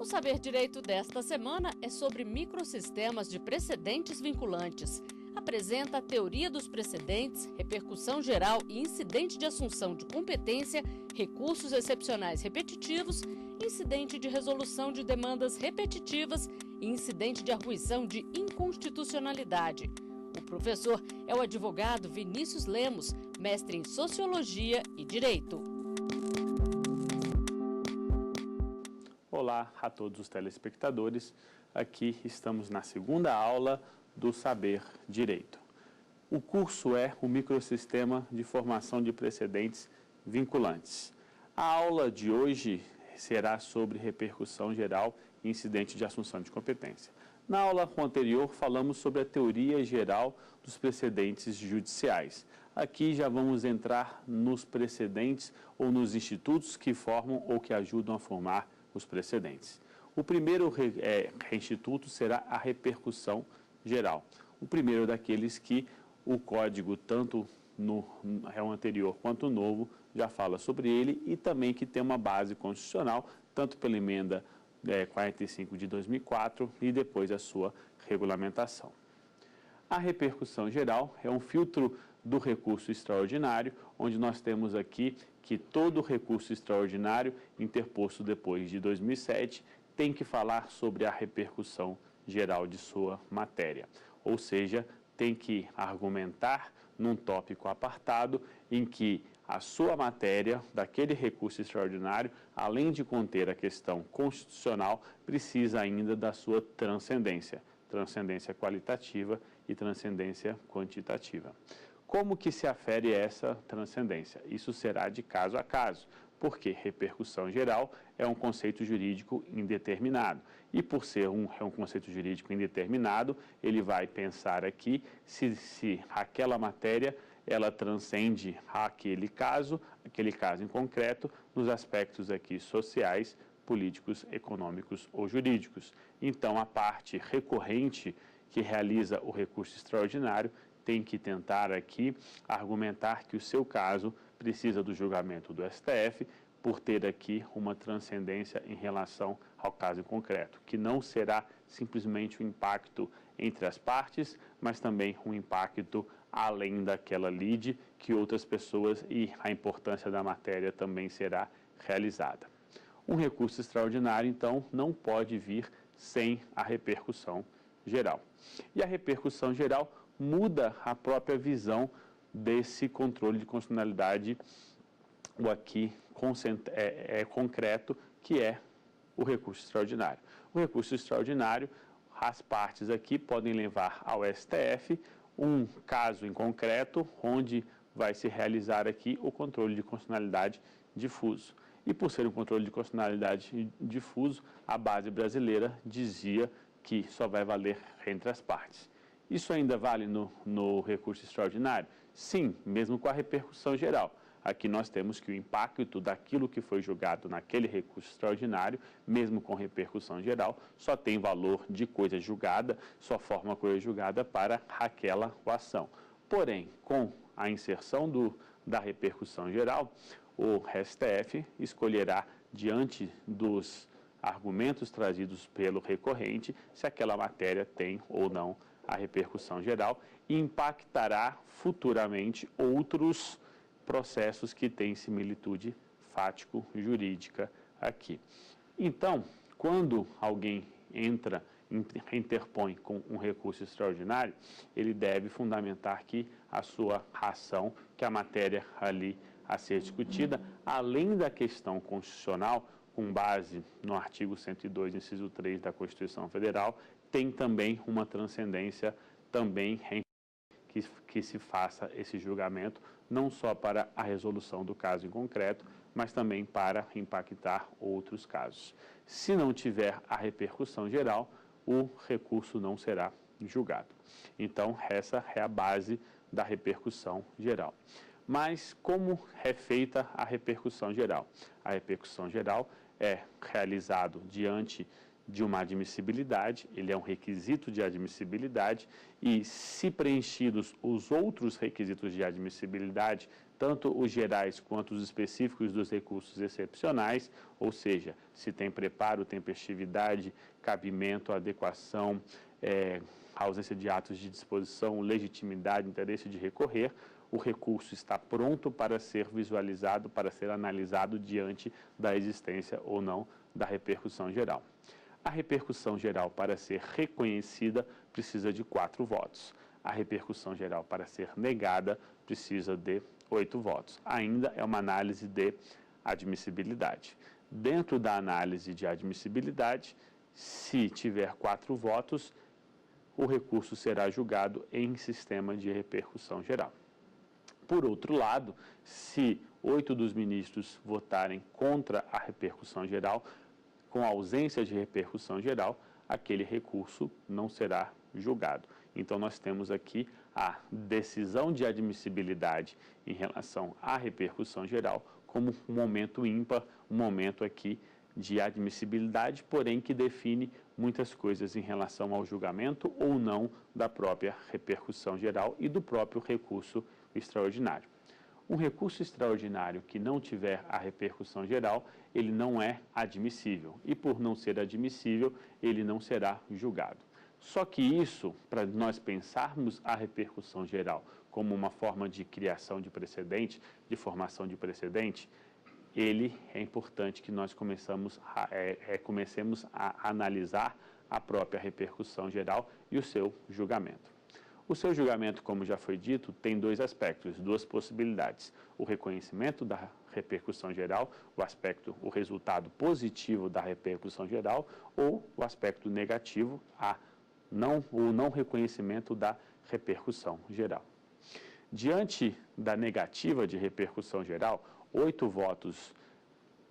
O Saber Direito desta semana é sobre microsistemas de precedentes vinculantes. Apresenta a teoria dos precedentes, repercussão geral e incidente de assunção de competência, recursos excepcionais repetitivos, incidente de resolução de demandas repetitivas e incidente de arguição de inconstitucionalidade. O professor é o advogado Vinícius Lemos, mestre em Sociologia e Direito. Olá a todos os telespectadores. Aqui estamos na segunda aula do Saber Direito. O curso é o Microsistema de Formação de Precedentes Vinculantes. A aula de hoje será sobre repercussão geral e incidente de assunção de competência. Na aula anterior, falamos sobre a teoria geral dos precedentes judiciais. Aqui já vamos entrar nos precedentes ou nos institutos que formam ou que ajudam a formar os precedentes. O primeiro instituto será a repercussão geral. O primeiro daqueles que o código, tanto no réu anterior quanto no novo, já fala sobre ele e também que tem uma base constitucional, tanto pela emenda 45 de 2004 e depois a sua regulamentação. A repercussão geral é um filtro do recurso extraordinário, onde nós temos aqui que todo recurso extraordinário interposto depois de 2007 tem que falar sobre a repercussão geral de sua matéria, ou seja, tem que argumentar num tópico apartado em que a sua matéria daquele recurso extraordinário, além de conter a questão constitucional, precisa ainda da sua transcendência qualitativa e transcendência quantitativa. Como que se afere essa transcendência? Isso será de caso a caso, porque repercussão geral é um conceito jurídico indeterminado. E por ser um conceito jurídico indeterminado, ele vai pensar aqui se aquela matéria ela transcende aquele caso em concreto, nos aspectos aqui sociais, políticos, econômicos ou jurídicos. Então, a parte recorrente que realiza o recurso extraordinário tem que tentar aqui argumentar que o seu caso precisa do julgamento do STF por ter aqui uma transcendência em relação ao caso em concreto, que não será simplesmente um impacto entre as partes, mas também um impacto além daquela lide que outras pessoas e a importância da matéria também será realizada. Um recurso extraordinário, então, não pode vir sem a repercussão geral. E a repercussão geral muda a própria visão desse controle de constitucionalidade, o aqui concreto, que é o recurso extraordinário. O recurso extraordinário, as partes aqui podem levar ao STF um caso em concreto, onde vai se realizar aqui o controle de constitucionalidade difuso. E por ser um controle de constitucionalidade difuso, a base brasileira dizia que só vai valer entre as partes. Isso ainda vale no recurso extraordinário? Sim, mesmo com a repercussão geral. Aqui nós temos que o impacto daquilo que foi julgado naquele recurso extraordinário, mesmo com repercussão geral, só tem valor de coisa julgada, só forma coisa julgada para aquela ação. Porém, com a inserção da repercussão geral, o STF escolherá, diante dos argumentos trazidos pelo recorrente, se aquela matéria tem ou não a repercussão geral e impactará futuramente outros processos que têm similitude fático-jurídica aqui. Então, quando alguém interpõe com um recurso extraordinário, ele deve fundamentar que a sua ação, que a matéria ali a ser discutida, além da questão constitucional, com base no artigo 102, inciso 3 da Constituição Federal, tem também uma transcendência também que se faça esse julgamento, não só para a resolução do caso em concreto, mas também para impactar outros casos. Se não tiver a repercussão geral, o recurso não será julgado. Então, essa é a base da repercussão geral. Mas como é feita a repercussão geral? A repercussão geral é realizado diante de uma admissibilidade, ele é um requisito de admissibilidade e, se preenchidos os outros requisitos de admissibilidade tanto os gerais quanto os específicos dos recursos excepcionais, ou seja, se tem preparo, tempestividade, cabimento, adequação, ausência de atos de disposição, legitimidade, interesse de recorrer, o recurso está pronto para ser visualizado, para ser analisado diante da existência ou não da repercussão geral. A repercussão geral, para ser reconhecida, precisa de 4 votos. A repercussão geral, para ser negada, precisa de 8 votos. Ainda é uma análise de admissibilidade. Dentro da análise de admissibilidade, se tiver 4 votos, o recurso será julgado em sistema de repercussão geral. Por outro lado, se 8 dos ministros votarem contra a repercussão geral, com ausência de repercussão geral, aquele recurso não será julgado. Então, nós temos aqui a decisão de admissibilidade em relação à repercussão geral como um momento ímpar, um momento aqui de admissibilidade, porém que define muitas coisas em relação ao julgamento ou não da própria repercussão geral e do próprio recurso extraordinário. Um recurso extraordinário que não tiver a repercussão geral, ele não é admissível. E por não ser admissível, ele não será julgado. Só que isso, para nós pensarmos a repercussão geral como uma forma de criação de precedente, de formação de precedente, ele é importante que nós comecemos a analisar a própria repercussão geral e o seu julgamento. O seu julgamento, como já foi dito, tem 2 aspectos, 2 possibilidades. O reconhecimento da repercussão geral, o resultado positivo da repercussão geral, ou o aspecto negativo, o não reconhecimento da repercussão geral. Diante da negativa de repercussão geral, 8 votos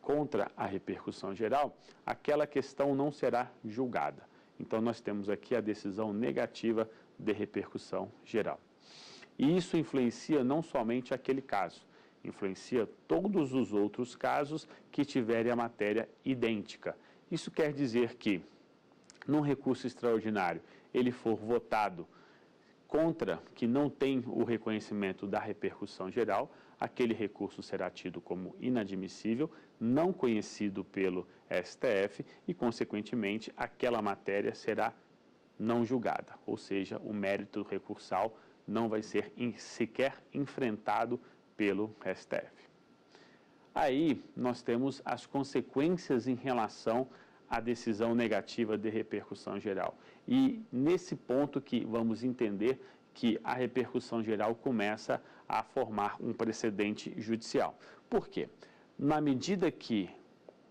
contra a repercussão geral, aquela questão não será julgada. Então, nós temos aqui a decisão negativa de repercussão geral. E isso influencia não somente aquele caso, influencia todos os outros casos que tiverem a matéria idêntica. Isso quer dizer que, num recurso extraordinário, ele for votado contra, que não tem o reconhecimento da repercussão geral, aquele recurso será tido como inadmissível, não conhecido pelo STF e, consequentemente, aquela matéria será não julgada, ou seja, o mérito recursal não vai ser sequer enfrentado pelo STF. Aí nós temos as consequências em relação à decisão negativa de repercussão geral. E nesse ponto que vamos entender que a repercussão geral começa a formar um precedente judicial. Por quê? Na medida que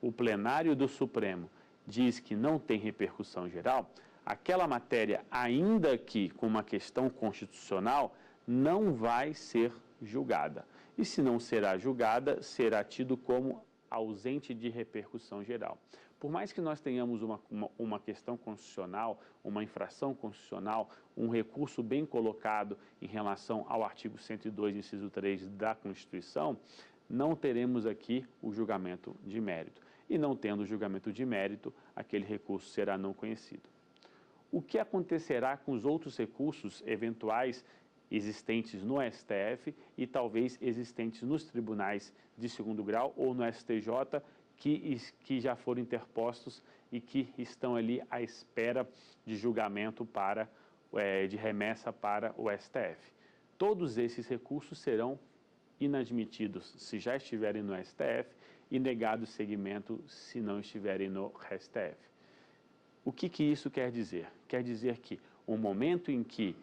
o plenário do Supremo diz que não tem repercussão geral, aquela matéria, ainda que com uma questão constitucional, não vai ser julgada. E se não será julgada, será tido como ausente de repercussão geral. Por mais que nós tenhamos uma questão constitucional, uma infração constitucional, um recurso bem colocado em relação ao artigo 102, inciso 3 da Constituição, não teremos aqui o julgamento de mérito. E não tendo o julgamento de mérito, aquele recurso será não conhecido. O que acontecerá com os outros recursos eventuais existentes no STF e talvez existentes nos tribunais de segundo grau ou no STJ que já foram interpostos e que estão ali à espera de julgamento de remessa para o STF? Todos esses recursos serão inadmitidos se já estiverem no STF e negados seguimento se não estiverem no STF. O que isso quer dizer? Quer dizer que o momento em que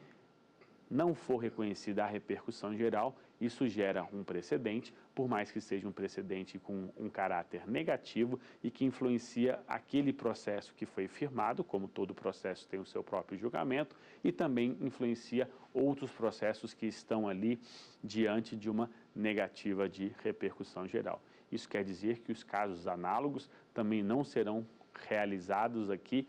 não for reconhecida a repercussão geral, isso gera um precedente, por mais que seja um precedente com um caráter negativo e que influencia aquele processo que foi firmado, como todo processo tem o seu próprio julgamento, e também influencia outros processos que estão ali diante de uma negativa de repercussão geral. Isso quer dizer que os casos análogos também não serão realizados aqui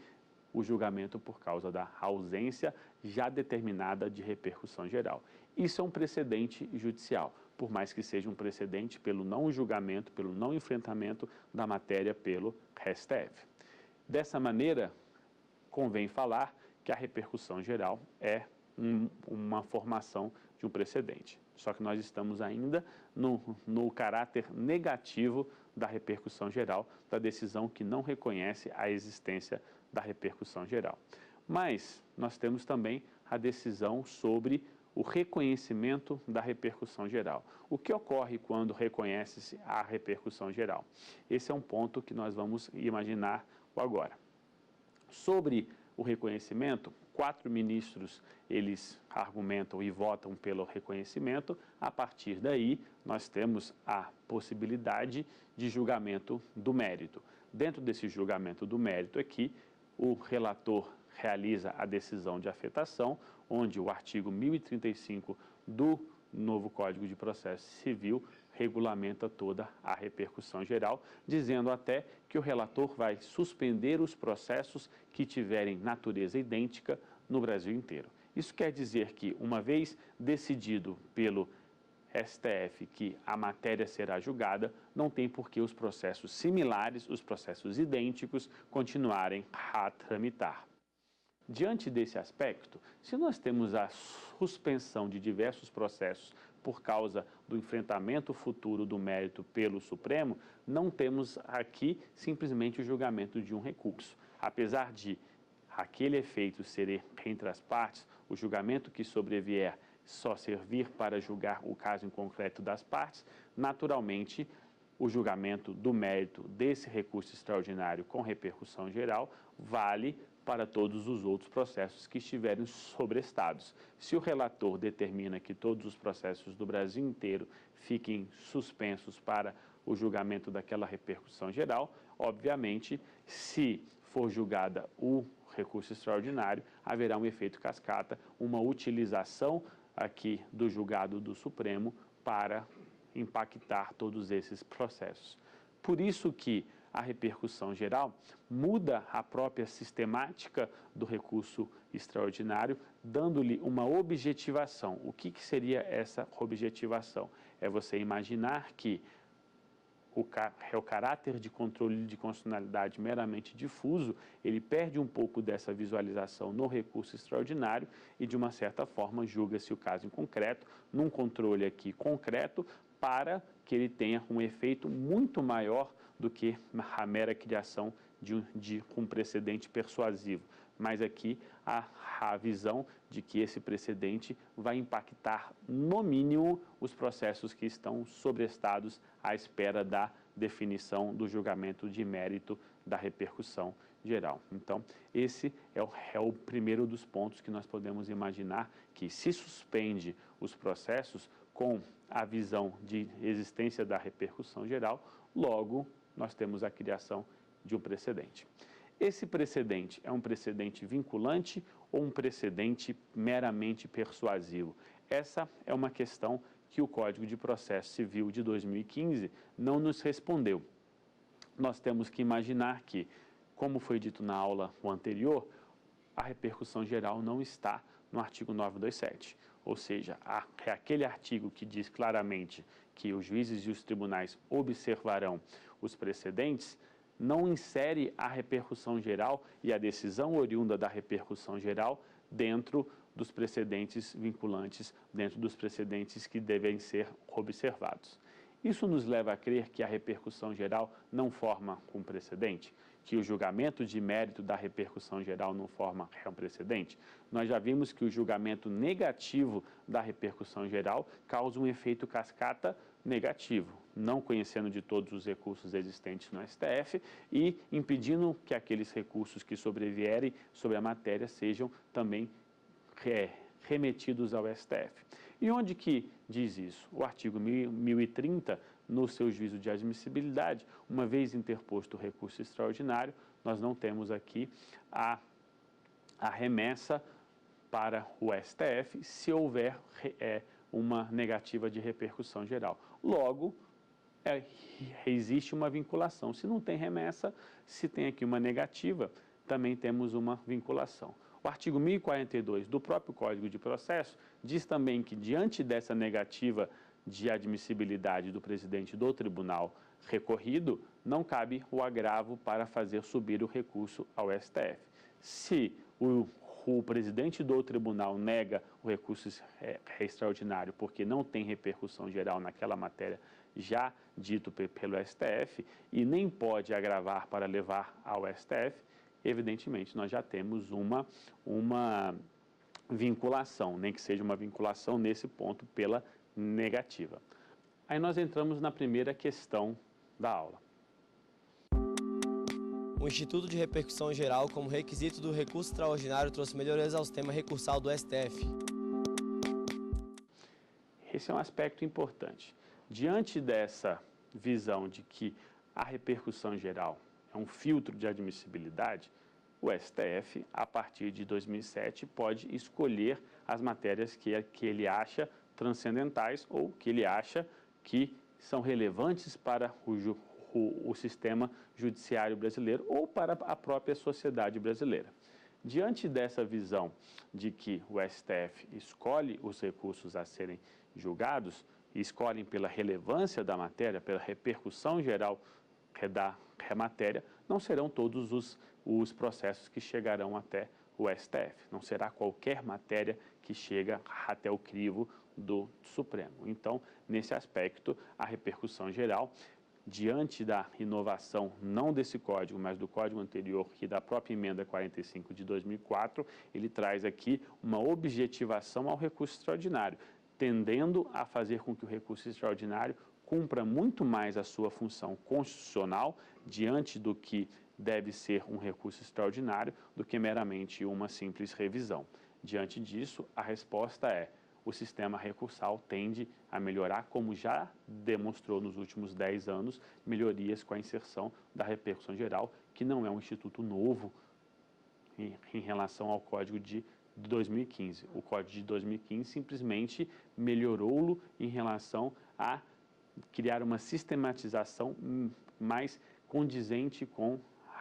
o julgamento por causa da ausência já determinada de repercussão geral. Isso é um precedente judicial, por mais que seja um precedente pelo não julgamento, pelo não enfrentamento da matéria pelo STF. Dessa maneira, convém falar que a repercussão geral é uma formação de um precedente. Só que nós estamos ainda no caráter negativo da repercussão geral, da decisão que não reconhece a existência da repercussão geral. Mas nós temos também a decisão sobre o reconhecimento da repercussão geral. O que ocorre quando reconhece-se a repercussão geral? Esse é um ponto que nós vamos imaginar agora. Sobre o reconhecimento, 4 ministros, eles argumentam e votam pelo reconhecimento. A partir daí, nós temos a possibilidade de julgamento do mérito. Dentro desse julgamento do mérito aqui, o relator realiza a decisão de afetação, onde o artigo 1035 do novo Código de Processo Civil regulamenta toda a repercussão geral, dizendo até que o relator vai suspender os processos que tiverem natureza idêntica no Brasil inteiro. Isso quer dizer que, uma vez decidido pelo STF que a matéria será julgada, não tem por que os processos similares, os processos idênticos, continuarem a tramitar. Diante desse aspecto, se nós temos a suspensão de diversos processos por causa do enfrentamento futuro do mérito pelo Supremo, não temos aqui simplesmente o julgamento de um recurso. Apesar de aquele efeito ser entre as partes, o julgamento que sobrevier só servir para julgar o caso em concreto das partes, naturalmente, o julgamento do mérito desse recurso extraordinário com repercussão geral vale para todos os outros processos que estiverem sobrestados. Se o relator determina que todos os processos do Brasil inteiro fiquem suspensos para o julgamento daquela repercussão geral, obviamente, se for julgada o recurso extraordinário, haverá um efeito cascata, uma utilização aqui do julgado do Supremo para impactar todos esses processos. Por isso que a repercussão geral muda a própria sistemática do recurso extraordinário, dando-lhe uma objetivação. O que seria essa objetivação? É você imaginar que o caráter de controle de constitucionalidade meramente difuso, ele perde um pouco dessa visualização no recurso extraordinário e, de uma certa forma, julga-se o caso em concreto, num controle aqui concreto, para que ele tenha um efeito muito maior do que a mera criação de um precedente persuasivo. Mas aqui a visão de que esse precedente vai impactar, no mínimo, os processos que estão sobrestados à espera da definição do julgamento de mérito da repercussão geral. Então, esse é o primeiro dos pontos que nós podemos imaginar que se suspende os processos com a visão de existência da repercussão geral, logo nós temos a criação de um precedente. Esse precedente é um precedente vinculante ou um precedente meramente persuasivo? Essa é uma questão que o Código de Processo Civil de 2015 não nos respondeu. Nós temos que imaginar que, como foi dito na aula anterior, a repercussão geral não está no artigo 927. Ou seja, é aquele artigo que diz claramente que os juízes e os tribunais observarão os precedentes, não insere a repercussão geral e a decisão oriunda da repercussão geral dentro dos precedentes vinculantes, dentro dos precedentes que devem ser observados. Isso nos leva a crer que a repercussão geral não forma um precedente, que o julgamento de mérito da repercussão geral não forma um precedente. Nós já vimos que o julgamento negativo da repercussão geral causa um efeito cascata negativo, não conhecendo de todos os recursos existentes no STF e impedindo que aqueles recursos que sobrevierem sobre a matéria sejam também remetidos ao STF. E onde que diz isso? O artigo 1030, no seu juízo de admissibilidade, uma vez interposto o recurso extraordinário, nós não temos aqui a remessa para o STF se houver uma negativa de repercussão geral. Logo, existe uma vinculação. Se não tem remessa, se tem aqui uma negativa, também temos uma vinculação. O artigo 1042 do próprio Código de Processo diz também que, diante dessa negativa de admissibilidade do presidente do tribunal recorrido, não cabe o agravo para fazer subir o recurso ao STF. Se o o presidente do tribunal nega o recurso extraordinário porque não tem repercussão geral naquela matéria já dito pelo STF e nem pode agravar para levar ao STF, evidentemente nós já temos uma vinculação, nem que seja uma vinculação nesse ponto pela negativa. Aí nós entramos na primeira questão da aula. O Instituto de Repercussão Geral, como requisito do recurso extraordinário, trouxe melhorias ao sistema recursal do STF. Esse é um aspecto importante. Diante dessa visão de que a repercussão geral é um filtro de admissibilidade, o STF, a partir de 2007, pode escolher as matérias que ele acha transcendentais ou que ele acha que são relevantes para o sistema judiciário brasileiro ou para a própria sociedade brasileira. Diante dessa visão de que o STF escolhe os recursos a serem julgados, e escolhem pela relevância da matéria, pela repercussão geral da matéria, não serão todos os processos que chegarão até o STF. Não será qualquer matéria que chega até o crivo do Supremo. Então, nesse aspecto, a repercussão geral, diante da inovação, não desse código, mas do código anterior e da própria emenda 45 de 2004, ele traz aqui uma objetivação ao recurso extraordinário, tendendo a fazer com que o recurso extraordinário cumpra muito mais a sua função constitucional diante do que deve ser um recurso extraordinário do que meramente uma simples revisão. Diante disso, a resposta é: o sistema recursal tende a melhorar, como já demonstrou nos últimos 10 anos, melhorias com a inserção da repercussão geral, que não é um instituto novo em relação ao Código de 2015. O Código de 2015 simplesmente melhorou-lo em relação a criar uma sistematização mais condizente com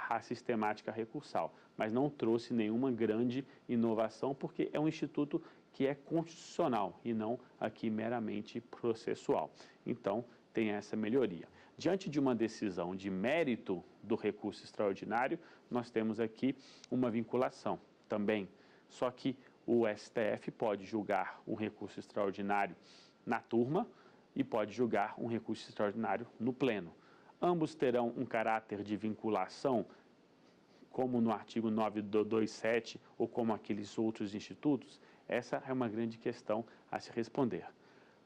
a sistemática recursal, mas não trouxe nenhuma grande inovação, porque é um instituto que é constitucional e não aqui meramente processual. Então, tem essa melhoria. Diante de uma decisão de mérito do recurso extraordinário, nós temos aqui uma vinculação também, só que o STF pode julgar um recurso extraordinário na turma e pode julgar um recurso extraordinário no pleno. Ambos terão um caráter de vinculação, como no artigo 927 ou como aqueles outros institutos? Essa é uma grande questão a se responder.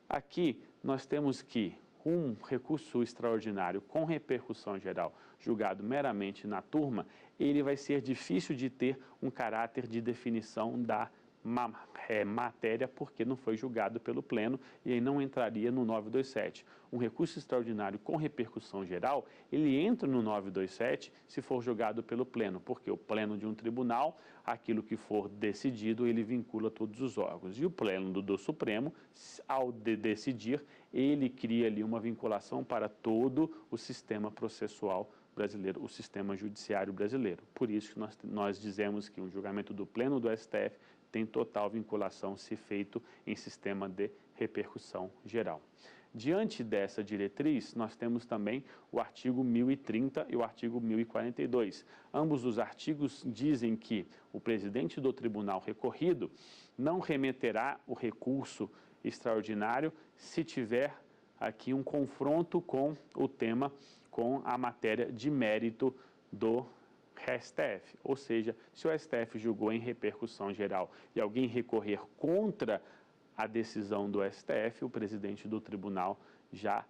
Aqui nós temos que um recurso extraordinário com repercussão geral julgado meramente na turma, ele vai ser difícil de ter um caráter de definição da matéria, porque não foi julgado pelo pleno e aí não entraria no 927. Um recurso extraordinário com repercussão geral, ele entra no 927 se for julgado pelo pleno, porque o pleno de um tribunal, aquilo que for decidido, ele vincula todos os órgãos. E o pleno do Supremo, ao decidir, ele cria ali uma vinculação para todo o sistema processual brasileiro, o sistema judiciário brasileiro. Por isso que nós dizemos que um julgamento do pleno do STF tem total vinculação se feito em sistema de repercussão geral. Diante dessa diretriz, nós temos também o artigo 1030 e o artigo 1042. Ambos os artigos dizem que o presidente do tribunal recorrido não remeterá o recurso extraordinário se tiver aqui um confronto com o tema, com a matéria de mérito do STF, ou seja, se o STF julgou em repercussão geral e alguém recorrer contra a decisão do STF, o presidente do tribunal já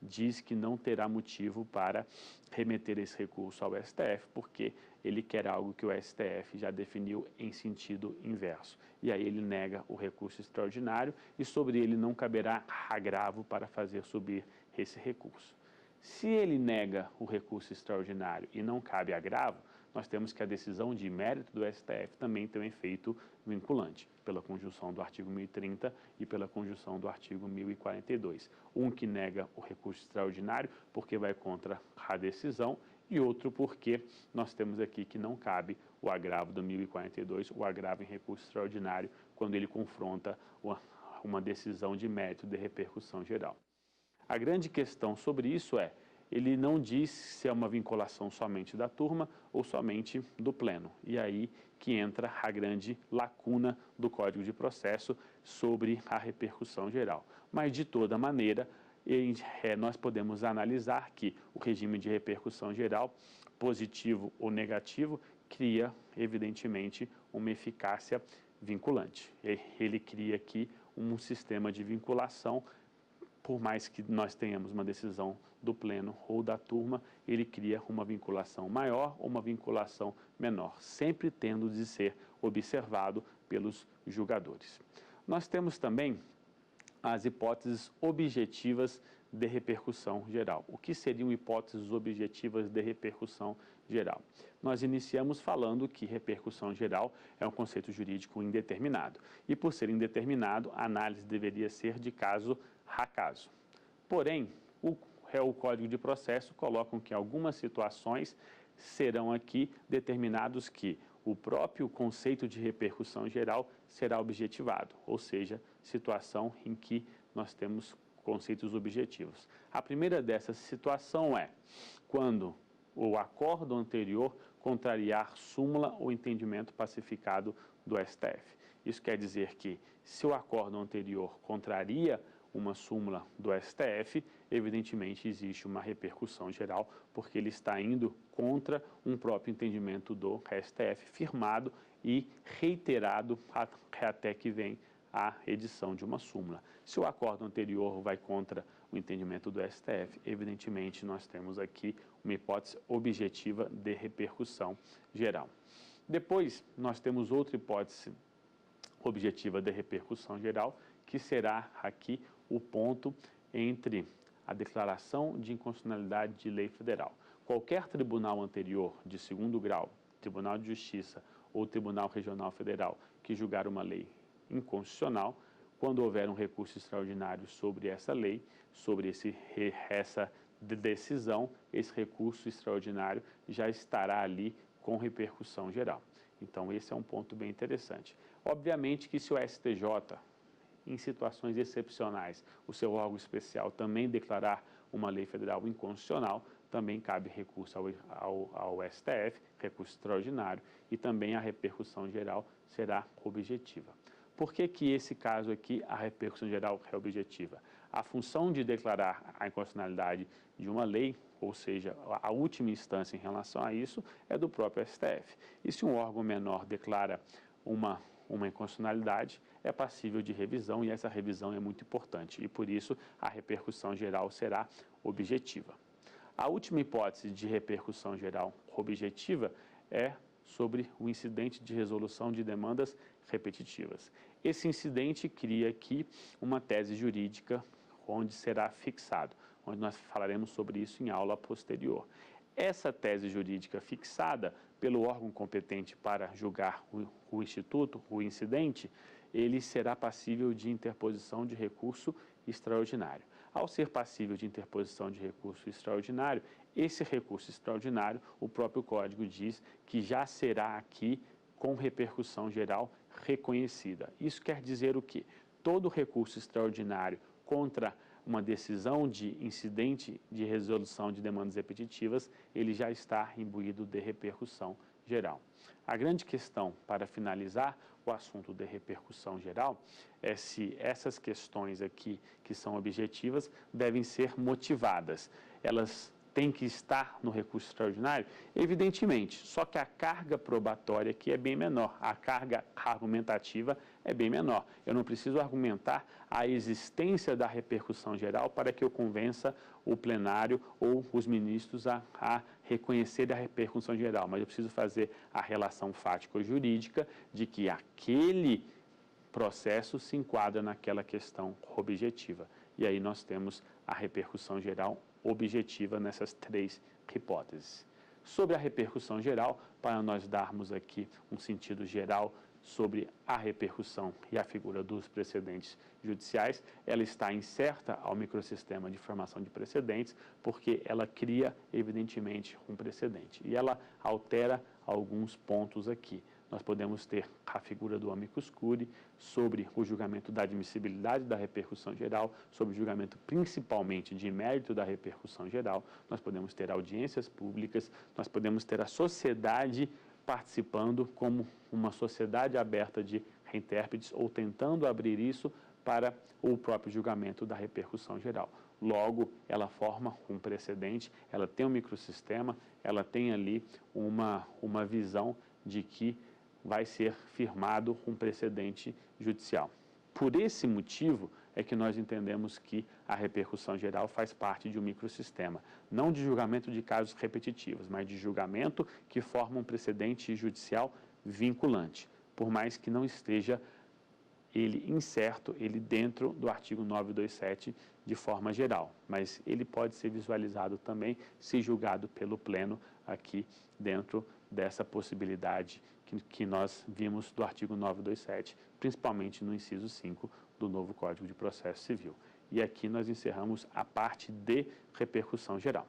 diz que não terá motivo para remeter esse recurso ao STF, porque ele quer algo que o STF já definiu em sentido inverso. E aí ele nega o recurso extraordinário e sobre ele não caberá agravo para fazer subir esse recurso. Se ele nega o recurso extraordinário e não cabe agravo, nós temos que a decisão de mérito do STF também tem um efeito vinculante, pela conjunção do artigo 1030 e pela conjunção do artigo 1042. Um que nega o recurso extraordinário porque vai contra a decisão e outro porque nós temos aqui que não cabe o agravo do 1042, o agravo em recurso extraordinário, quando ele confronta uma decisão de mérito de repercussão geral. A grande questão sobre isso é, ele não diz se é uma vinculação somente da turma ou somente do pleno. E aí que entra a grande lacuna do Código de Processo sobre a repercussão geral. Mas, de toda maneira, nós podemos analisar que o regime de repercussão geral, positivo ou negativo, cria, evidentemente, uma eficácia vinculante. Ele cria aqui um sistema de vinculação, por mais que nós tenhamos uma decisão do pleno ou da turma, ele cria uma vinculação maior ou uma vinculação menor, sempre tendo de ser observado pelos julgadores. Nós temos também as hipóteses objetivas de repercussão geral. O que seriam hipóteses objetivas de repercussão geral? Nós iniciamos falando que repercussão geral é um conceito jurídico indeterminado. E por ser indeterminado, a análise deveria ser de caso a caso. Porém, o Código de Processo coloca que em algumas situações serão aqui determinados que o próprio conceito de repercussão geral será objetivado, ou seja, situação em que nós temos conceitos objetivos. A primeira dessa situação é quando o acordo anterior contrariar súmula ou entendimento pacificado do STF. Isso quer dizer que, se o acordo anterior contraria uma súmula do STF, evidentemente existe uma repercussão geral, porque ele está indo contra um próprio entendimento do STF, firmado e reiterado até que vem a edição de uma súmula. Se o acordo anterior vai contra o entendimento do STF, evidentemente nós temos aqui uma hipótese objetiva de repercussão geral. Depois, nós temos outra hipótese objetiva de repercussão geral, que será aqui o ponto entre a declaração de inconstitucionalidade de lei federal. Qualquer tribunal anterior de segundo grau, Tribunal de Justiça ou Tribunal Regional Federal, que julgar uma lei inconstitucional, quando houver um recurso extraordinário sobre essa lei, sobre essa decisão, esse recurso extraordinário já estará ali com repercussão geral. Então, esse é um ponto bem interessante. Obviamente que se o STJ, em situações excepcionais, o seu órgão especial também declarar uma lei federal inconstitucional, também cabe recurso ao STF, recurso extraordinário, e também a repercussão geral será objetiva. Por que esse caso aqui, a repercussão geral é objetiva? A função de declarar a inconstitucionalidade de uma lei, ou seja, a última instância em relação a isso, é do próprio STF. E se um órgão menor declara uma inconstitucionalidade, é passível de revisão, e essa revisão é muito importante, e por isso a repercussão geral será objetiva. A última hipótese de repercussão geral objetiva é sobre o incidente de resolução de demandas repetitivas. Esse incidente cria aqui uma tese jurídica onde será fixado, onde nós falaremos sobre isso em aula posterior. Essa tese jurídica fixada pelo órgão competente para julgar o instituto, o incidente, ele será passível de interposição de recurso extraordinário. Ao ser passível de interposição de recurso extraordinário, esse recurso extraordinário, o próprio Código diz que já será aqui com repercussão geral reconhecida. Isso quer dizer o quê? Todo recurso extraordinário contra uma decisão de incidente de resolução de demandas repetitivas, ele já está imbuído de repercussão geral. A grande questão, para finalizar o assunto de repercussão geral, é se essas questões aqui, que são objetivas, devem ser motivadas. Elas têm que estar no recurso extraordinário? Evidentemente, só que a carga probatória aqui é bem menor, a carga argumentativa é bem menor. Eu não preciso argumentar a existência da repercussão geral para que eu convença o plenário ou os ministros a reconhecer a repercussão geral, mas eu preciso fazer a relação fático-jurídica de que aquele processo se enquadra naquela questão objetiva. E aí nós temos a repercussão geral objetiva nessas três hipóteses. Sobre a repercussão geral, para nós darmos aqui um sentido geral sobre a repercussão e a figura dos precedentes judiciais, ela está incerta ao microsistema de formação de precedentes, porque ela cria, evidentemente, um precedente. E ela altera alguns pontos aqui. nós podemos ter a figura do amicus curiae sobre o julgamento da admissibilidade da repercussão geral, sobre o julgamento principalmente de mérito da repercussão geral, nós podemos ter audiências públicas, nós podemos ter a sociedade participando como uma sociedade aberta de intérpretes ou tentando abrir isso para o próprio julgamento da repercussão geral. Logo, ela forma um precedente, ela tem um microsistema, ela tem ali uma visão de que vai ser firmado um precedente judicial. Por esse motivo é que nós entendemos que a repercussão geral faz parte de um microsistema, não de julgamento de casos repetitivos, mas de julgamento que forma um precedente judicial vinculante, por mais que não esteja ele incerto, ele dentro do artigo 927 de forma geral, mas ele pode ser visualizado também se julgado pelo pleno aqui dentro dessa possibilidade que nós vimos do artigo 927, principalmente no inciso 5 do novo Código de Processo Civil. E aqui nós encerramos a parte de repercussão geral.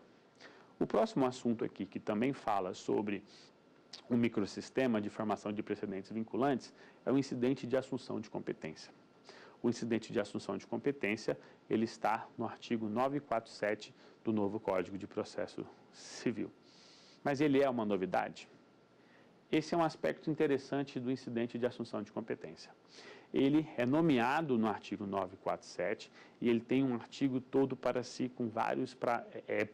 O próximo assunto aqui, que também fala sobre um microsistema de formação de precedentes vinculantes, é o incidente de assunção de competência. O incidente de assunção de competência, ele está no artigo 947 do novo Código de Processo Civil. Mas ele é uma novidade? Esse é um aspecto interessante do incidente de assunção de competência. Ele é nomeado no artigo 947 e ele tem um artigo todo para si com vários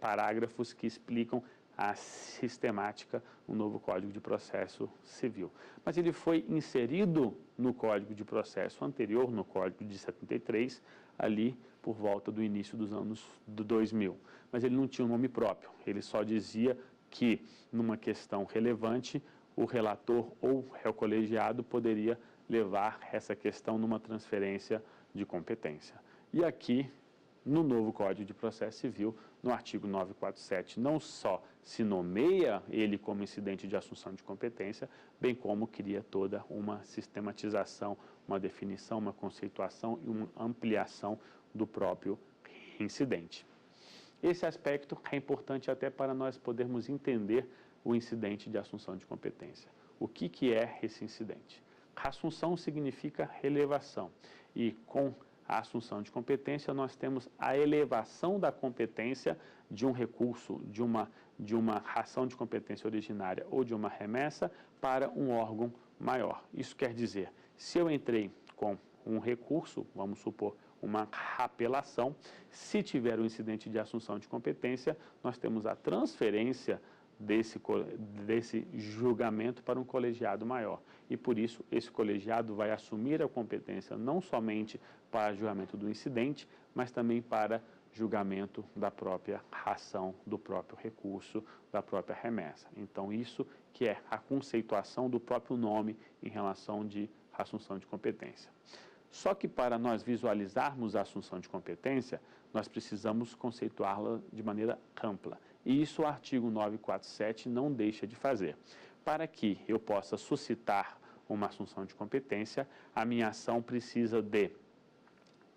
parágrafos que explicam a sistemática no novo Código de Processo Civil. Mas ele foi inserido no Código de Processo anterior, no Código de 73, ali por volta do início dos anos 2000. Mas ele não tinha um nome próprio, ele só dizia que, numa questão relevante, o relator ou o colegiado poderia levar essa questão numa transferência de competência. E aqui, no novo Código de Processo Civil, no artigo 947, não só se nomeia ele como incidente de assunção de competência, bem como cria toda uma sistematização, uma definição, uma conceituação e uma ampliação do próprio incidente. Esse aspecto é importante até para nós podermos entender o incidente de assunção de competência. O que é esse incidente? Assunção significa elevação e com a assunção de competência nós temos a elevação da competência de um recurso, de uma ação de competência originária ou de uma remessa para um órgão maior. Isso quer dizer, se eu entrei com um recurso, vamos supor, uma apelação, se tiver um incidente de assunção de competência, nós temos a transferência desse julgamento para um colegiado maior. E por isso, esse colegiado vai assumir a competência não somente para julgamento do incidente, mas também para julgamento da própria ação, do próprio recurso, da própria remessa. Então, isso que é a conceituação do próprio nome em relação de assunção de competência. Só que para nós visualizarmos a assunção de competência, nós precisamos conceituá-la de maneira ampla. E isso o artigo 947 não deixa de fazer. Para que eu possa suscitar uma assunção de competência, a minha ação precisa de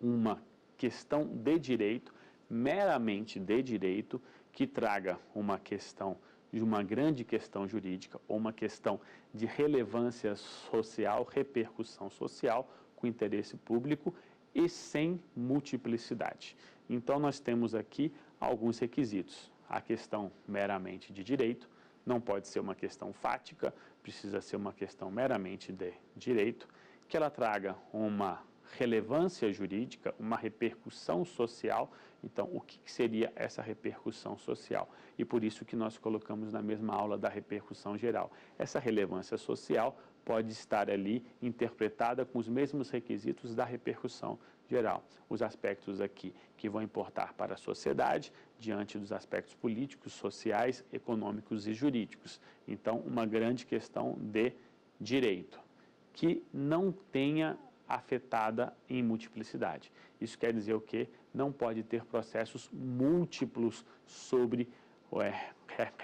uma questão de direito, meramente de direito, que traga uma questão de uma grande questão jurídica ou uma questão de relevância social, repercussão social, com interesse público e sem multiplicidade. Então, nós temos aqui alguns requisitos. A questão meramente de direito, não pode ser uma questão fática, precisa ser uma questão meramente de direito, que ela traga uma relevância jurídica, uma repercussão social. Então, o que seria essa repercussão social? E por isso que nós colocamos na mesma aula da repercussão geral. Essa relevância social pode estar ali interpretada com os mesmos requisitos da repercussão geral. Os aspectos aqui que vão importar para a sociedade, diante dos aspectos políticos, sociais, econômicos e jurídicos. Então, uma grande questão de direito, que não tenha afetada em multiplicidade. Isso quer dizer o quê? Não pode ter processos múltiplos sobre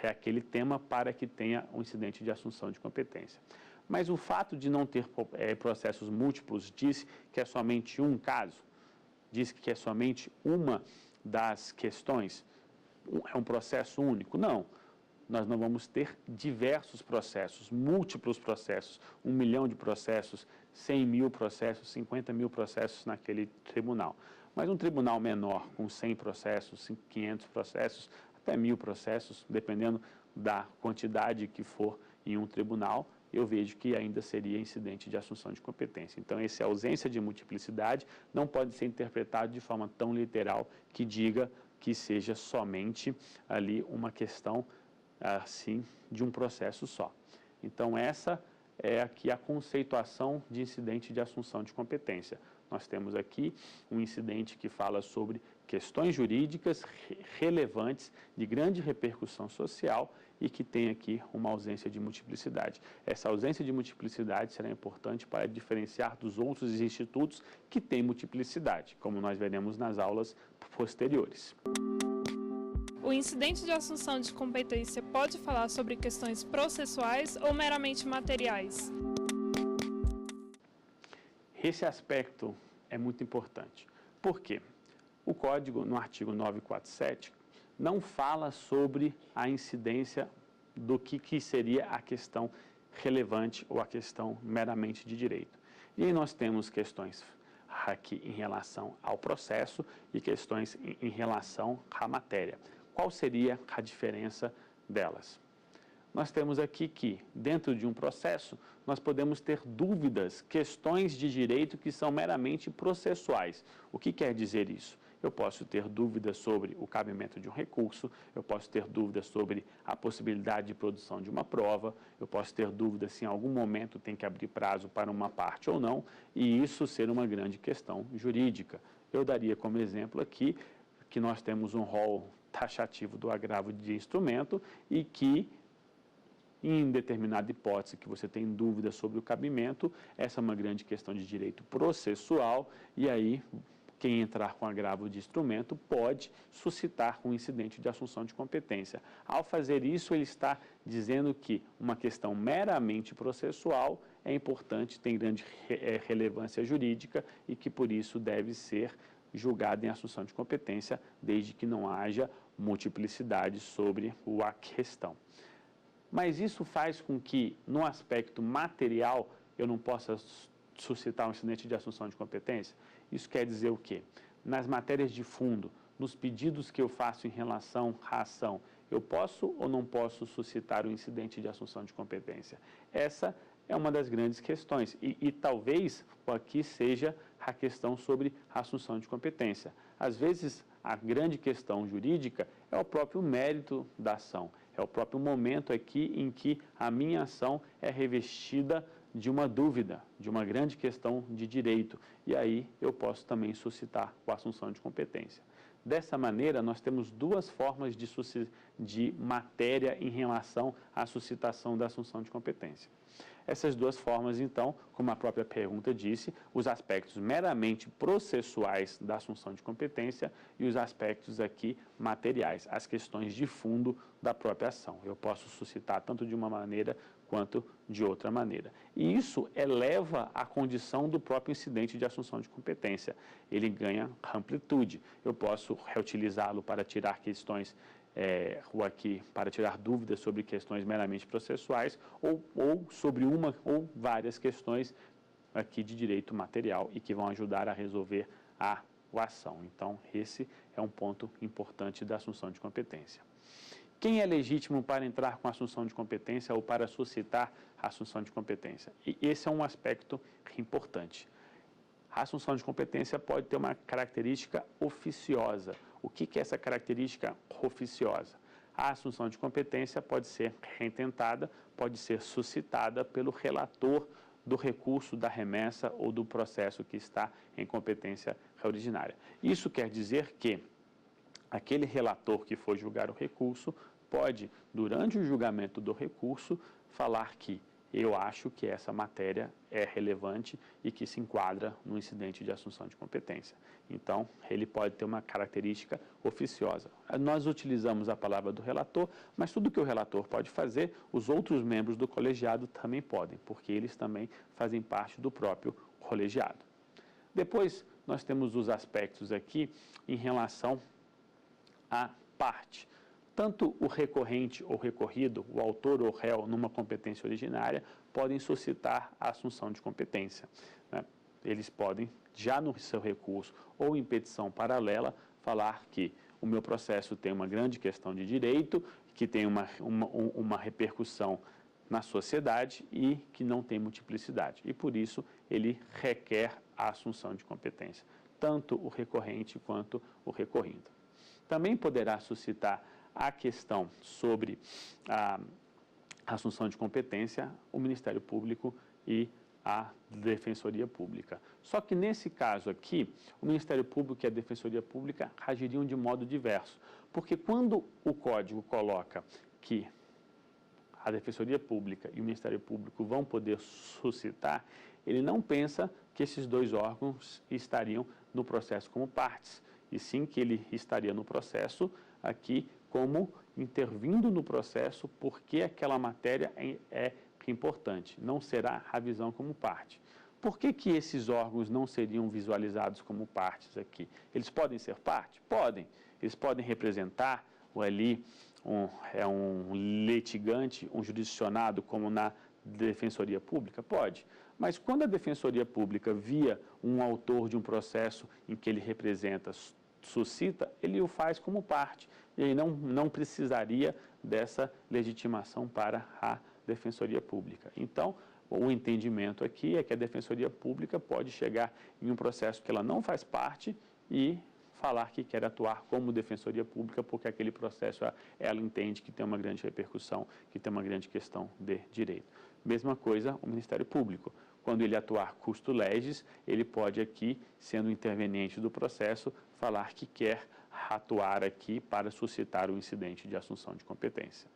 aquele tema para que tenha um incidente de assunção de competência. Mas o fato de não ter processos múltiplos diz que é somente um caso, diz que é somente uma das questões, é um processo único. Não. nós não vamos ter diversos processos, múltiplos processos, 1 milhão de processos, 100 mil processos, 50 mil processos naquele tribunal. Mas um tribunal menor, com 100 processos, 500 processos, até 1000 processos, dependendo da quantidade que for em um tribunal, eu vejo que ainda seria incidente de assunção de competência. Então, essa ausência de multiplicidade não pode ser interpretado de forma tão literal que diga que seja somente ali uma questão, assim, de um processo só. Então, essa é aqui a conceituação de incidente de assunção de competência. Nós temos aqui um incidente que fala sobre questões jurídicas relevantes, de grande repercussão social e que tem aqui uma ausência de multiplicidade. Essa ausência de multiplicidade será importante para diferenciar dos outros institutos que têm multiplicidade, como nós veremos nas aulas posteriores. O incidente de assunção de competência pode falar sobre questões processuais ou meramente materiais? Esse aspecto é muito importante. Por quê? O Código, no artigo 947, não fala sobre a incidência do que seria a questão relevante ou a questão meramente de direito. E aí nós temos questões aqui em relação ao processo e questões em relação à matéria. Qual seria a diferença delas? Nós temos aqui que, dentro de um processo, nós podemos ter dúvidas, questões de direito que são meramente processuais. O que quer dizer isso? Eu posso ter dúvidas sobre o cabimento de um recurso, eu posso ter dúvidas sobre a possibilidade de produção de uma prova, eu posso ter dúvidas se em algum momento tem que abrir prazo para uma parte ou não, e isso ser uma grande questão jurídica. Eu daria como exemplo aqui que nós temos um rol taxativo do agravo de instrumento e que, em determinada hipótese que você tem dúvida sobre o cabimento, essa é uma grande questão de direito processual e aí quem entrar com agravo de instrumento pode suscitar um incidente de assunção de competência. Ao fazer isso, ele está dizendo que uma questão meramente processual é importante, tem grande relevância jurídica e que por isso deve ser julgada em assunção de competência, desde que não haja multiplicidade sobre a questão. Mas isso faz com que, no aspecto material, eu não possa suscitar um incidente de assunção de competência? Isso quer dizer o quê? Nas matérias de fundo, nos pedidos que eu faço em relação à ação, eu posso ou não posso suscitar um incidente de assunção de competência? Essa é uma das grandes questões e talvez aqui seja a questão sobre a assunção de competência. Às vezes, a grande questão jurídica é o próprio mérito da ação, é o próprio momento aqui em que a minha ação é revestida de uma dúvida, de uma grande questão de direito, e aí eu posso também suscitar a assunção de competência. Dessa maneira, nós temos duas formas de matéria em relação à suscitação da assunção de competência. Essas duas formas, então, como a própria pergunta disse, os aspectos meramente processuais da assunção de competência e os aspectos aqui materiais, as questões de fundo da própria ação. Eu posso suscitar tanto de uma maneira quanto de outra maneira. E isso eleva a condição do próprio incidente de assunção de competência. Ele ganha amplitude. Eu posso reutilizá-lo para tirar questões ou aqui para tirar dúvidas sobre questões meramente processuais ou sobre uma ou várias questões aqui de direito material e que vão ajudar a resolver a ação. Então, esse é um ponto importante da assunção de competência. Quem é legítimo para entrar com a assunção de competência ou para suscitar a assunção de competência? E esse é um aspecto importante. A assunção de competência pode ter uma característica oficiosa. O que é essa característica oficiosa? A assunção de competência pode ser reintentada, pode ser suscitada pelo relator do recurso, da remessa ou do processo que está em competência ordinária. Isso quer dizer que aquele relator que for julgar o recurso pode, durante o julgamento do recurso, falar que eu acho que essa matéria é relevante e que se enquadra no incidente de assunção de competência. Então, ele pode ter uma característica oficiosa. Nós utilizamos a palavra do relator, mas tudo que o relator pode fazer, os outros membros do colegiado também podem, porque eles também fazem parte do próprio colegiado. Depois, nós temos os aspectos aqui em relação à parte. Tanto o recorrente ou recorrido, o autor ou réu numa competência originária, podem suscitar a assunção de competência, né? Eles podem, já no seu recurso ou em petição paralela, falar que o meu processo tem uma grande questão de direito, que tem uma repercussão na sociedade e que não tem multiplicidade. E, por isso, ele requer a assunção de competência, tanto o recorrente quanto o recorrido. Também poderá suscitar a questão sobre a assunção de competência o Ministério Público e a Defensoria Pública. Só que nesse caso aqui, o Ministério Público e a Defensoria Pública agiriam de modo diverso, porque quando o Código coloca que a Defensoria Pública e o Ministério Público vão poder suscitar, ele não pensa que esses dois órgãos estariam no processo como partes, e sim que ele estaria no processo aqui como intervindo no processo porque aquela matéria é importante, não será a visão como parte. Por que esses órgãos não seriam visualizados como partes aqui? Eles podem ser parte? Podem. Eles podem representar ali um litigante, um jurisdicionado, como na Defensoria Pública? Pode. Mas quando a Defensoria Pública via um autor de um processo em que ele representa, suscita, ele o faz como parte. E ele não precisaria dessa legitimação para a Defensoria Pública. Então, o entendimento aqui é que a Defensoria Pública pode chegar em um processo que ela não faz parte e falar que quer atuar como Defensoria Pública, porque aquele processo ela entende que tem uma grande repercussão, que tem uma grande questão de direito. Mesma coisa o Ministério Público. Quando ele atuar custo legis, ele pode aqui, sendo interveniente do processo, falar que quer atuar aqui para suscitar o incidente de assunção de competência.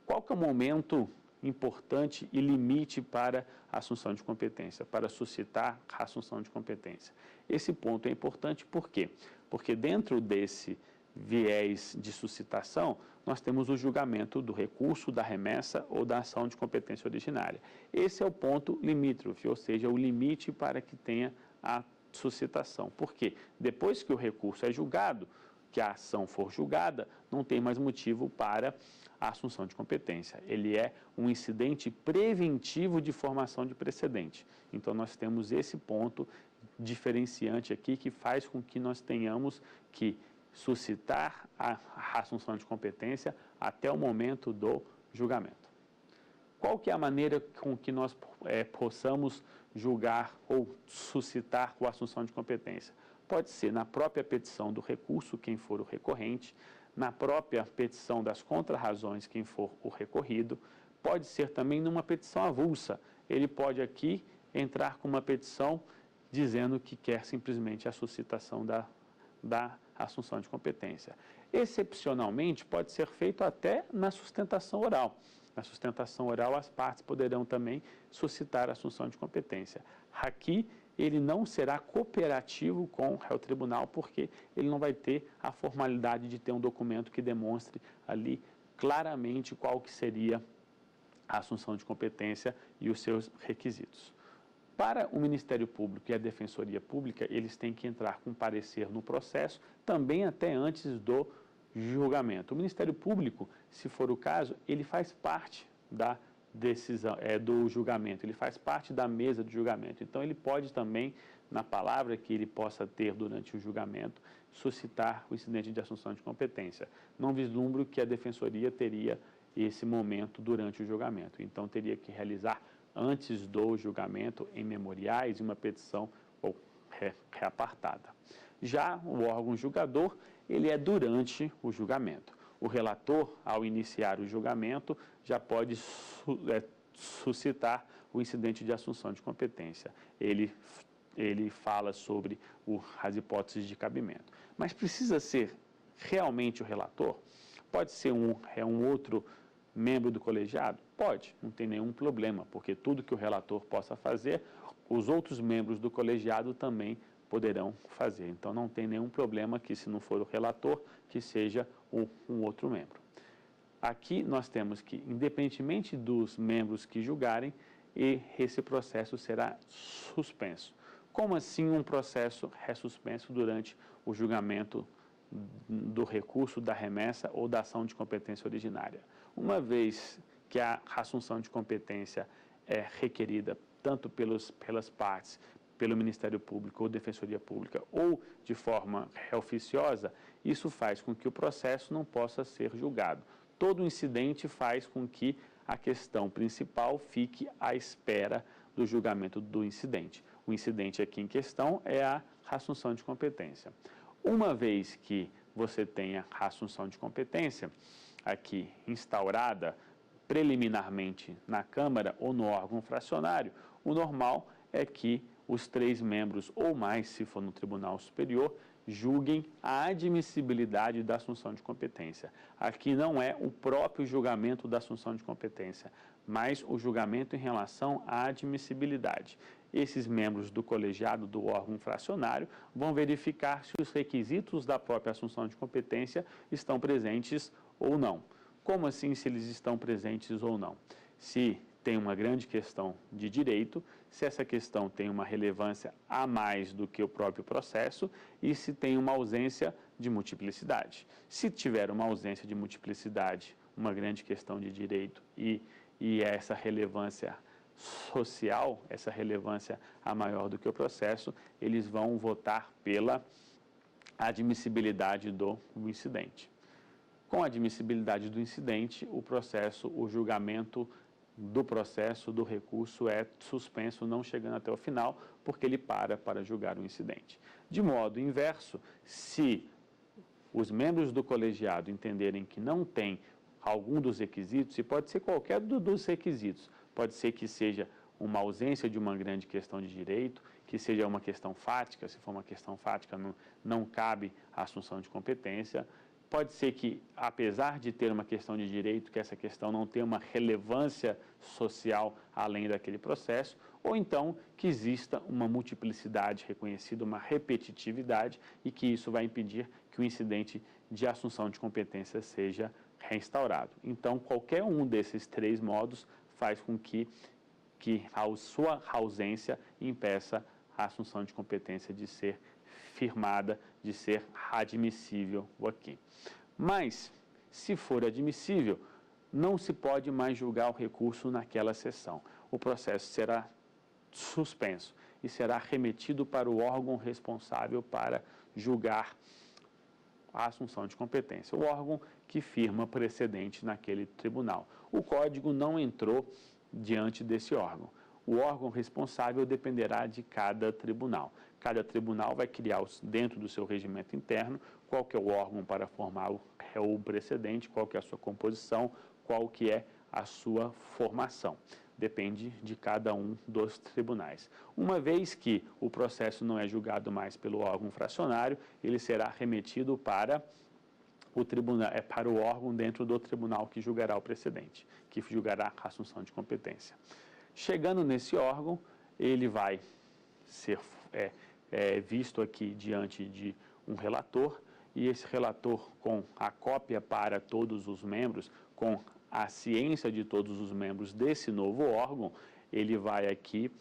Qual que é o momento importante e limite para a assunção de competência, para suscitar a assunção de competência? Esse ponto é importante por quê? Porque dentro desse viés de suscitação, nós temos o julgamento do recurso, da remessa ou da ação de competência originária. Esse é o ponto limítrofe, ou seja, o limite para que tenha a suscitação. Por quê? Depois que o recurso é julgado, que a ação for julgada, não tem mais motivo para a assunção de competência. Ele é um incidente preventivo de formação de precedente. Então, nós temos esse ponto diferenciante aqui que faz com que nós tenhamos que suscitar a assunção de competência até o momento do julgamento. Qual que é a maneira com que nós possamos julgar ou suscitar a assunção de competência? Pode ser na própria petição do recurso, quem for o recorrente, na própria petição das contrarrazões, quem for o recorrido, pode ser também numa petição avulsa. Ele pode aqui entrar com uma petição dizendo que quer simplesmente a suscitação da assunção de competência. Excepcionalmente, pode ser feito até na sustentação oral. Na sustentação oral, as partes poderão também suscitar a assunção de competência. Aqui, ele não será cooperativo com o tribunal, porque ele não vai ter a formalidade de ter um documento que demonstre ali claramente qual que seria a assunção de competência e os seus requisitos. Para o Ministério Público e a Defensoria Pública, eles têm que entrar com parecer no processo, também até antes do julgamento. O Ministério Público, se for o caso, ele faz parte da decisão, do julgamento, ele faz parte da mesa de julgamento. Então, ele pode também, na palavra que ele possa ter durante o julgamento, suscitar o incidente de assunção de competência. Não vislumbro que a Defensoria teria esse momento durante o julgamento. Então, teria que realizar antes do julgamento em memoriais e uma petição ou reapartada. Já o órgão julgador, ele é durante o julgamento. O relator, ao iniciar o julgamento, já pode suscitar o incidente de assunção de competência. Ele fala sobre as hipóteses de cabimento. Mas precisa ser realmente o relator? Pode ser um outro membro do colegiado? Pode, não tem nenhum problema, porque tudo que o relator possa fazer, os outros membros do colegiado também poderão fazer. Então, não tem nenhum problema que, se não for o relator, que seja um outro membro. Aqui nós temos que, independentemente dos membros que julgarem, esse processo será suspenso. Como assim um processo é suspenso durante o julgamento do recurso, da remessa ou da ação de competência originária. Uma vez que a assunção de competência é requerida tanto pelas partes, pelo Ministério Público ou Defensoria Pública, ou de forma oficiosa, isso faz com que o processo não possa ser julgado. Todo incidente faz com que a questão principal fique à espera do julgamento do incidente. O incidente aqui em questão é a assunção de competência. Uma vez que você tenha a assunção de competência aqui instaurada preliminarmente na Câmara ou no órgão fracionário, o normal é que os 3 membros ou mais, se for no Tribunal Superior, julguem a admissibilidade da assunção de competência. Aqui não é o próprio julgamento da assunção de competência, mas o julgamento em relação à admissibilidade. Esses membros do colegiado do órgão fracionário vão verificar se os requisitos da própria assunção de competência estão presentes ou não. Como assim se eles estão presentes ou não? Se tem uma grande questão de direito, se essa questão tem uma relevância a mais do que o próprio processo e se tem uma ausência de multiplicidade. Se tiver uma ausência de multiplicidade, uma grande questão de direito e essa relevância social, essa relevância a maior do que o processo, eles vão votar pela admissibilidade do incidente. Com a admissibilidade do incidente, o julgamento do processo, do recurso, é suspenso, não chegando até o final, porque ele para julgar o incidente. De modo inverso, se os membros do colegiado entenderem que não tem algum dos requisitos, e pode ser qualquer dos requisitos, pode ser que seja uma ausência de uma grande questão de direito, que seja uma questão fática, se for uma questão fática não cabe a assunção de competência. Pode ser que, apesar de ter uma questão de direito, que essa questão não tenha uma relevância social além daquele processo, ou então que exista uma multiplicidade reconhecida, uma repetitividade, e que isso vai impedir que o incidente de assunção de competência seja reinstaurado. Então, qualquer um desses 3 modos faz com que a sua ausência impeça a assunção de competência de ser firmada, de ser admissível aqui. Mas, se for admissível, não se pode mais julgar o recurso naquela sessão. O processo será suspenso e será remetido para o órgão responsável para julgar a assunção de competência, o órgão que firma precedente naquele tribunal. O código não entrou diante desse órgão. O órgão responsável dependerá de cada tribunal. Cada tribunal vai criar, dentro do seu regimento interno, qual que é o órgão para formar o precedente, qual que é a sua composição, qual que é a sua formação. Depende de cada um dos tribunais. Uma vez que o processo não é julgado mais pelo órgão fracionário, ele será remetido para o tribunal, para o órgão dentro do tribunal que julgará o precedente, que julgará a assunção de competência. Chegando nesse órgão, ele vai ser visto aqui diante de um relator, e esse relator, com a cópia para todos os membros, com a ciência de todos os membros desse novo órgão, ele vai aqui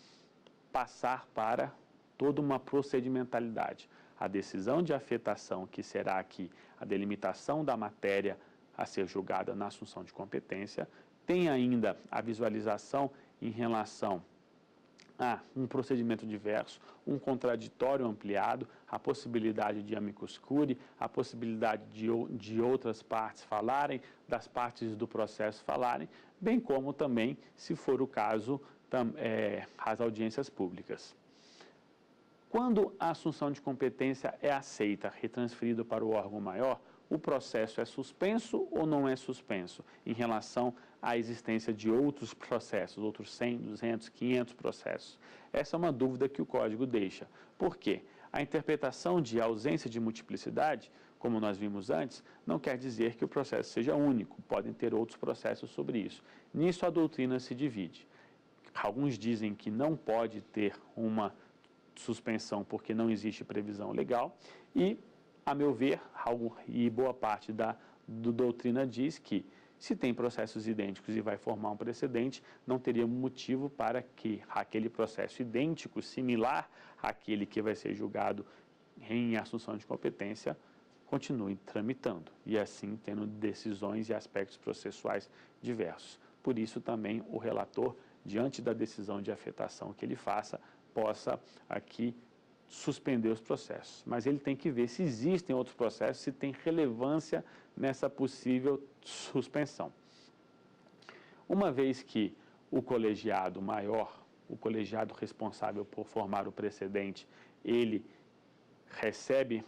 passar para toda uma procedimentalidade. A decisão de afetação, que será aqui a delimitação da matéria a ser julgada na assunção de competência, tem ainda a visualização em relação a um procedimento diverso, um contraditório ampliado, a possibilidade de amicus curiae, a possibilidade de outras partes falarem, das partes do processo falarem, bem como também, se for o caso, as audiências públicas. Quando a assunção de competência é aceita, retransferida para o órgão maior, o processo é suspenso ou não é suspenso em relação à existência de outros processos, outros 100, 200, 500 processos? Essa é uma dúvida que o Código deixa. Por quê? A interpretação de ausência de multiplicidade, como nós vimos antes, não quer dizer que o processo seja único, podem ter outros processos sobre isso. Nisso a doutrina se divide. Alguns dizem que não pode ter uma suspensão porque não existe previsão legal e, a meu ver, e boa parte da doutrina diz que, se tem processos idênticos e vai formar um precedente, não teria motivo para que aquele processo idêntico, similar àquele que vai ser julgado em assunção de competência, continue tramitando e assim tendo decisões e aspectos processuais diversos. Por isso também o relator, diante da decisão de afetação que ele faça, possa aqui suspender os processos. Mas ele tem que ver se existem outros processos, se tem relevância nessa possível suspensão. Uma vez que o colegiado maior, o colegiado responsável por formar o precedente, ele recebe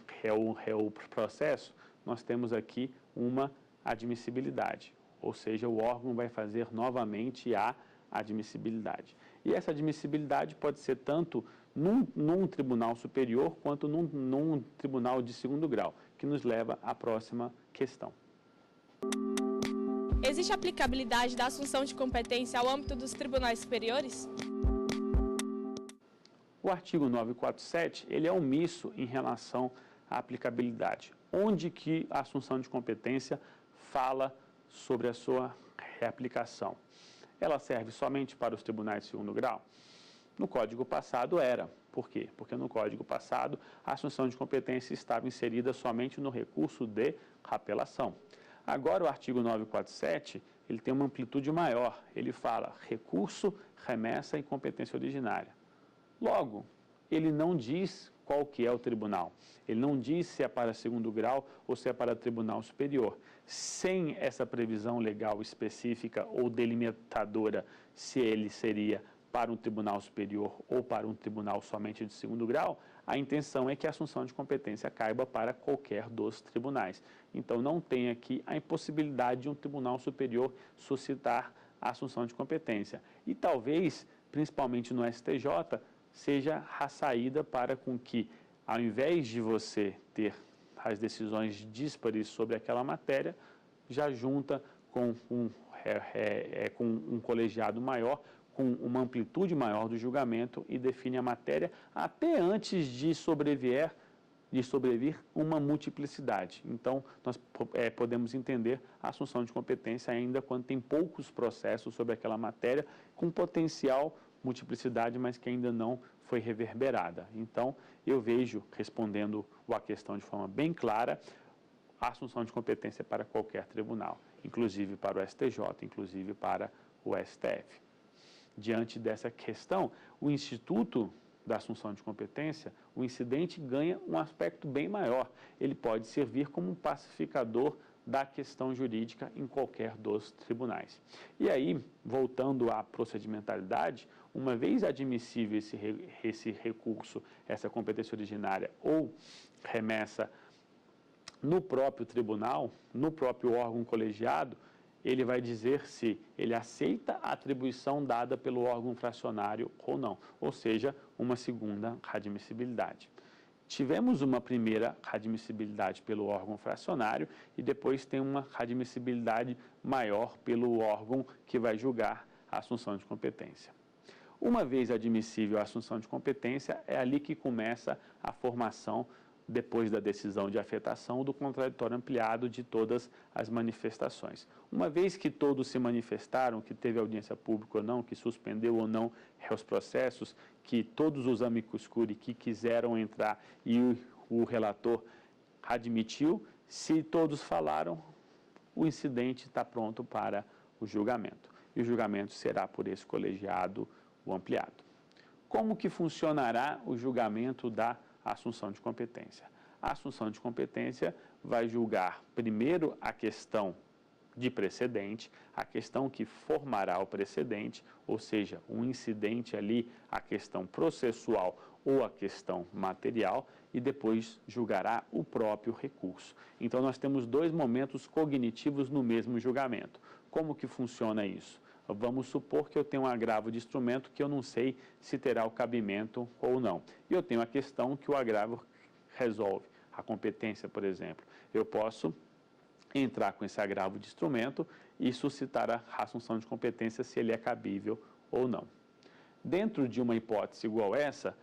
o processo, nós temos aqui uma admissibilidade, ou seja, o órgão vai fazer novamente a admissibilidade. E essa admissibilidade pode ser tanto num tribunal superior quanto num tribunal de segundo grau, que nos leva à próxima questão. Existe aplicabilidade da assunção de competência ao âmbito dos tribunais superiores? O artigo 947, ele é omisso em relação à aplicabilidade. Onde que a assunção de competência fala sobre a sua reaplicação? Ela serve somente para os tribunais de segundo grau? No Código passado era. Por quê? Porque no Código passado a assunção de competência estava inserida somente no recurso de apelação. Agora o artigo 947, ele tem uma amplitude maior. Ele fala recurso, remessa e competência originária. Logo, ele não diz qual que é o tribunal. Ele não diz se é para segundo grau ou se é para tribunal superior. Sem essa previsão legal específica ou delimitadora, se ele seria para um tribunal superior ou para um tribunal somente de segundo grau, a intenção é que a assunção de competência caiba para qualquer dos tribunais. Então, não tem aqui a impossibilidade de um tribunal superior suscitar a assunção de competência. E talvez, principalmente no STJ, seja a saída para com que, ao invés de você ter as decisões díspares sobre aquela matéria, já junta com um colegiado maior, com uma amplitude maior do julgamento e define a matéria até antes de sobrevir uma multiplicidade. Então, nós podemos entender a assunção de competência ainda quando tem poucos processos sobre aquela matéria, com potencial multiplicidade, mas que ainda não foi reverberada. Então, eu vejo, respondendo a questão de forma bem clara, a assunção de competência para qualquer tribunal, inclusive para o STJ, inclusive para o STF. Diante dessa questão, o Instituto da Assunção de Competência, o incidente ganha um aspecto bem maior. Ele pode servir como um pacificador da questão jurídica em qualquer dos tribunais. E aí, voltando à procedimentalidade, uma vez admissível esse recurso, essa competência originária ou remessa no próprio tribunal, no próprio órgão colegiado, ele vai dizer se ele aceita a atribuição dada pelo órgão fracionário ou não, ou seja, uma segunda admissibilidade. Tivemos uma primeira admissibilidade pelo órgão fracionário e depois tem uma admissibilidade maior pelo órgão que vai julgar a assunção de competência. Uma vez admissível a assunção de competência, é ali que começa a formação, depois da decisão de afetação, do contraditório ampliado de todas as manifestações. Uma vez que todos se manifestaram, que teve audiência pública ou não, que suspendeu ou não os processos, que todos os amicus curiae que quiseram entrar e o relator admitiu, se todos falaram, o incidente está pronto para o julgamento. E o julgamento será por esse colegiado, o ampliado. Como que funcionará o julgamento da assunção de competência? A assunção de competência vai julgar primeiro a questão de precedente, a questão que formará o precedente, ou seja, um incidente ali, a questão processual ou a questão material, e depois julgará o próprio recurso. Então, nós temos dois momentos cognitivos no mesmo julgamento. Como que funciona isso? Vamos supor que eu tenho um agravo de instrumento que eu não sei se terá o cabimento ou não. E eu tenho a questão que o agravo resolve. A competência, por exemplo. Eu posso entrar com esse agravo de instrumento e suscitar a assunção de competência se ele é cabível ou não. Dentro de uma hipótese igual essa,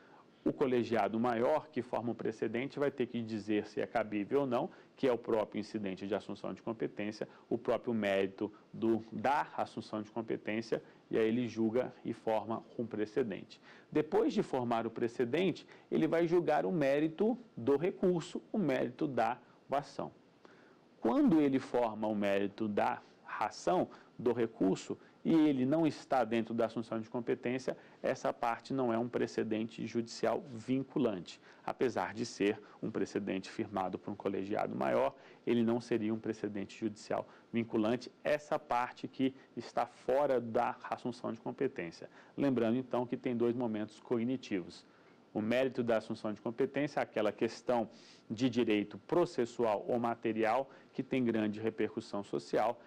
o colegiado maior que forma o precedente vai ter que dizer se é cabível ou não, que é o próprio incidente de assunção de competência, o próprio mérito da assunção de competência, e aí ele julga e forma um precedente. Depois de formar o precedente, ele vai julgar o mérito do recurso, o mérito da ação. Quando ele forma o mérito da ação, do recurso, e ele não está dentro da assunção de competência, essa parte não é um precedente judicial vinculante. Apesar de ser um precedente firmado por um colegiado maior, ele não seria um precedente judicial vinculante, essa parte que está fora da assunção de competência. Lembrando, então, que tem dois momentos cognitivos. O mérito da assunção de competência é aquela questão de direito processual ou material que tem grande repercussão social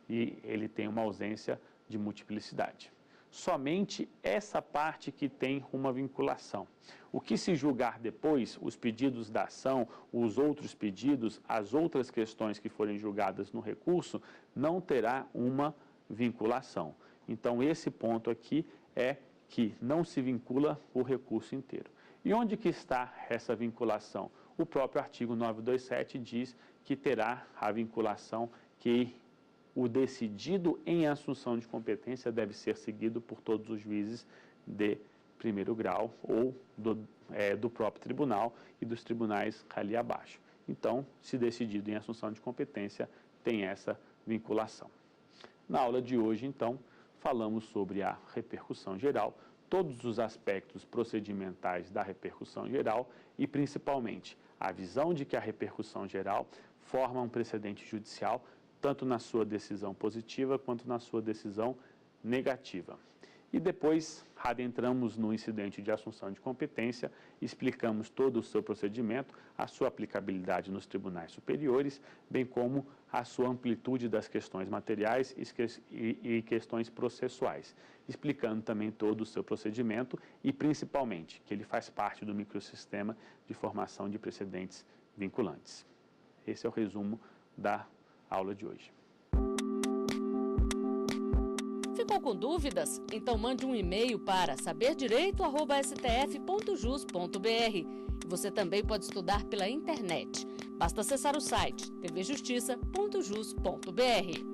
e ele tem uma ausência de multiplicidade. Somente essa parte que tem uma vinculação. O que se julgar depois, os pedidos da ação, os outros pedidos, as outras questões que forem julgadas no recurso, não terá uma vinculação. Então, esse ponto aqui é que não se vincula o recurso inteiro. E onde que está essa vinculação? O próprio artigo 927 diz que terá a vinculação que o decidido em assunção de competência deve ser seguido por todos os juízes de primeiro grau ou do próprio tribunal e dos tribunais ali abaixo. Então, se decidido em assunção de competência, tem essa vinculação. Na aula de hoje, então, falamos sobre a repercussão geral, todos os aspectos procedimentais da repercussão geral e, principalmente, a visão de que a repercussão geral forma um precedente judicial tanto na sua decisão positiva quanto na sua decisão negativa. E depois adentramos no incidente de assunção de competência, explicamos todo o seu procedimento, a sua aplicabilidade nos tribunais superiores, bem como a sua amplitude das questões materiais e questões processuais, explicando também todo o seu procedimento e, principalmente, que ele faz parte do microsistema de formação de precedentes vinculantes. Esse é o resumo da aula de hoje. Ficou com dúvidas? Então mande um e-mail para saberdireito@stf.jus.br. E você também pode estudar pela internet. Basta acessar o site tvjustiça.jus.br.